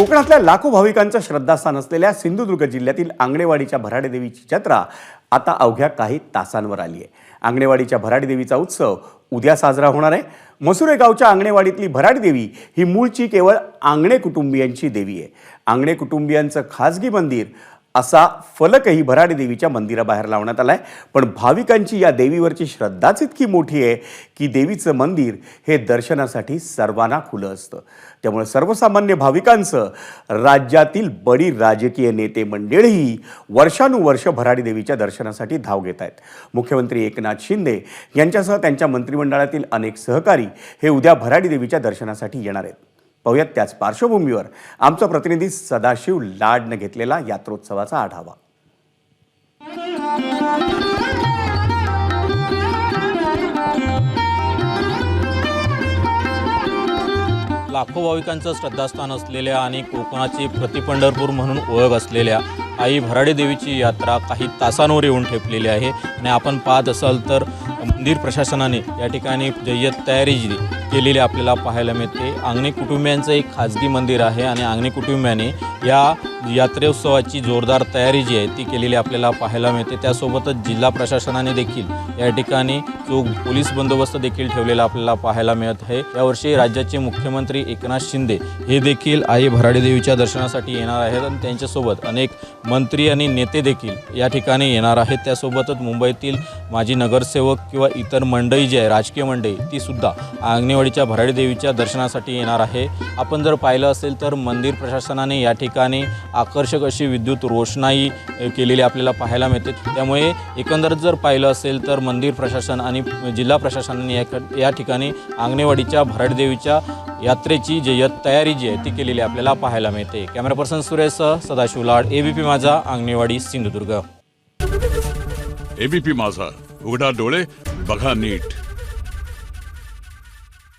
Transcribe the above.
कोकणातल्या लाखो भाविकांचं श्रद्धास्थान असलेल्या सिंधुदुर्ग जिल्ह्यातील आंगणेवाडीच्या भराडी देवीची जत्रा आता अवघ्या काही तासांवर आली आहे। आंगणेवाडीच्या भराडी देवीचा उत्सव उद्या साजरा होणार आहे। मसुरे गावच्या आंगणेवाडीतली भराडी देवी ही मूळची केवळ आंगणे कुटुंबियांची देवी आहे। आंगणे कुटुंबियांचं खासगी मंदिर असा फलकही भराडी देवीच्या मंदिराबाहेर लावण्यात आलाय। पण भाविकांची या देवीवरची श्रद्धाच इतकी मोठी आहे की देवीचं मंदिर हे दर्शनासाठी सर्वांना खुलं असतं। त्यामुळे सर्वसामान्य भाविकांचं राज्यातील बडी राजकीय नेते मंडळीही वर्षानुवर्ष भराडी देवीच्या दर्शनासाठी धाव घेत आहेत। मुख्यमंत्री एकनाथ शिंदे यांच्यासह त्यांच्या मंत्रिमंडळातील अनेक सहकारी हे उद्या भराडी देवीच्या दर्शनासाठी येणार आहेत। पाहूयात त्याच पार्श्वभूमीवर आमचा प्रतिनिधी सदाशिव लाडने घेतलेला यात्रोत्सवाचा आढावा। लाखो भाविकांचं श्रद्धास्थान असलेल्या आणि कोकणाची प्रतिपंढरपूर म्हणून ओळख असलेल्या आई भराडी देवीची यात्रा काही तासांवर येऊन ठेपलेली आहे। आणि आपण पाहत असाल तर मंदिर प्रशासनाने या ठिकाणी जय्यत तयारी जी केलेली आपल्याला पाहायला मिळते। आंगणे कुटुंबियांचं एक खाजगी मंदिर आहे आणि आंगणे कुटुंबियाने या यात्रोत्सवाची जोरदार तयारी जी आहे ती केलेली आपल्याला पाहायला मिळते। त्यासोबतच जिल्हा प्रशासनाने देखील या ठिकाणी जो पोलीस बंदोबस्त देखील ठेवलेला आपल्याला पाहायला मिळत आहे। यावर्षी राज्याचे मुख्यमंत्री एकनाथ शिंदे हे देखील आई भराडी देवीच्या दर्शनासाठी येणार आहेत आणि त्यांच्यासोबत अनेक मंत्री आणि नेते देखील या ठिकाणी येणार आहेत। त्यासोबतच मुंबईतील माजी नगरसेवक किंवा इतर मंडळी जी आहे राजकीय मंडळी ती सुद्धा आंगणेवाडीच्या भराडी देवीच्या दर्शनासाठी येणार आहे। आपण जर पाहिलं असेल तर मंदिर प्रशासनाने या ठिकाणी आकर्षक अशी विद्युत रोषणाई केलेली आपल्याला पाहायला मिळते। त्यामुळे एकंदरीत जर पाहिलं असेल तर मंदिर प्रशासन आणि जिल्हा प्रशासनाने या ठिकाणी आंगणेवाडीच्या भराडी देवीच्या यात्रेची जय्यत तयारी जी आहे ती केलेली आपल्याला पाहायला मिळते। कॅमेरा पर्सन सुरेशसह सदाशिव लाड, एबीपी माझा, आंगणेवाडी, सिंधुदुर्ग। एबीपी माझा, उघडा डोळे बघा नीट।